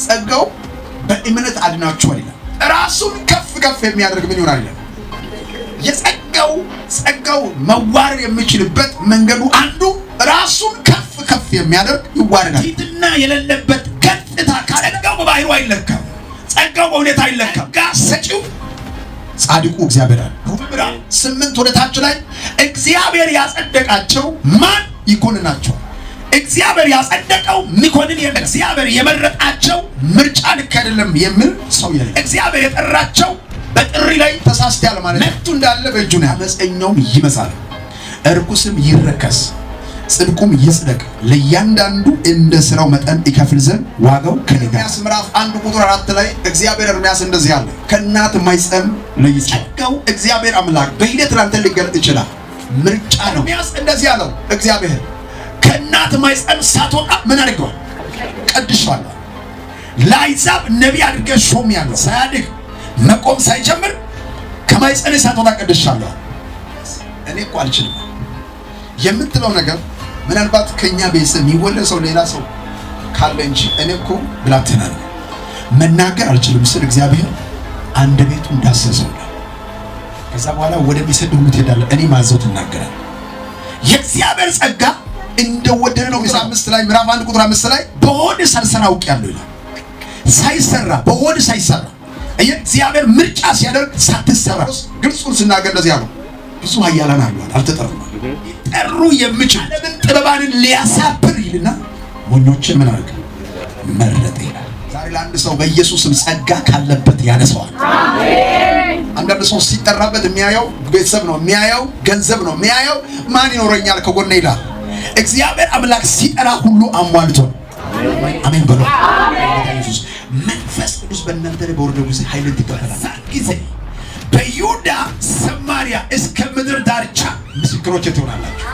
ጸጋው በእምነት አድናችኋል ይላል። ራሱን ከፍ ከፍ የሚያደርግ ምን ይሆናል ይላል። ጸጋው መዋረድ የሚችልበት መንገዱ አንዱ ራሱን ከፍ ከፍ የሚያደርግ ይዋረዳል። ትሕትና የሌለበት ቀጥታ ጸጋው በባህሪው አይለካም። ጸጋው በሁኔታ አይለካም። ጸጋ ሰጪው ጻድቁ እግዚአብሔር አለ። ዕብራውያን 8 ወደታች ላይ እግዚአብሔር ያጸደቃቸው ማን ይኮንናቸዋል? እግዚአብሔር ያጸደቀው ሚኮንን የለም። እግዚአብሔር የመረጣቸው ምርጫ ልክ አይደለም የሚል ሰው የለም። እግዚአብሔር የጠራቸው በጥሪ ላይ ተሳስተዋል ማለት ነው። እንዳለ በእጁ ነው። አመፀኛውም ይመሳል፣ እርኩስም ይረከስ፣ ጽድቁም ይጽደቅ፣ ለእያንዳንዱ እንደ ስራው መጠን ይከፍል ዘንድ ዋጋው ከኔ ጋር። ኤርምያስ ምዕራፍ 1 ቁጥር 4 ላይ እግዚአብሔር ኤርምያስ እንደዚህ አለ፣ ከእናት ማኅፀን ለይቼ። ጸጋው እግዚአብሔር አምላክ በሂደት ላንተ ሊገለጥ ይችላል። ምርጫ ነው። ኤርምያስ እንደዚህ አለው፣ እግዚአብሔር ከእናት ማኅፀን ሳትወጣ ምን አድርገዋል? ቀድሼዋለሁ። ለአሕዛብ ነቢይ አድርገህ ሾሜሃለሁ። ሳያድግ መቆም ሳይጀምር ከማኅፀን ሳትወጣ ቀድሼዋለሁ። እኔ እኮ አልችልም የምትለው ነገር ምናልባት ከኛ ቤተሰብ የሚወለድ ሰው ሌላ ሰው ካለ እንጂ እኔ እኮ ብላቴና ነኝ መናገር አልችልም ስል እግዚአብሔር አንደበቱ እንዳሰሰው ነው። ከዛ በኋላ ወደሚሰድ ሁሉ ትሄዳለህ፣ እኔ ማዘው ትናገራለህ። የእግዚአብሔር ጸጋ እንደወደደ ነው። ምዕራፍ 1 ቁጥር 5 ላይ በሆድ ሳልሰራ አውቄአለሁ ይላል። ሳይሰራ በሆድ ሳይሰራ እግዚአብሔር ምርጫ ሲያደርግ ሳትሰራ ግልጹን ስናገር እንደዚህ አለው። ብዙ ኃያላን አሉ አልተጠሩም። ጠሩ የሚችል ዓለምን ጥበባንን ሊያሳብር ይልና ሞኞችን ምን አደረገ? መረጠ ይላል። ዛሬ ለአንድ ሰው በኢየሱስም ጸጋ ካለበት ያነሳዋል። አሜን። አንዳንድ ሰው ሲጠራበት የሚያየው ቤተሰብ ነው፣ የሚያየው ገንዘብ ነው፣ የሚያየው ማን ይኖረኛል ከጎኔ ይላል። እግዚአብሔር አምላክ ሲጠራ ሁሉ አሟልቶ አሜን በሉ። ኢየሱስ መንፈስ ቅዱስ በእናንተ ላይ በወረደ ጊዜ ኃይልን ትቀበላላችሁ። ጊዜ በይሁዳ ሰማርያ እስከ ምድር ዳርቻ ምስክሮች ትሆናላችሁ።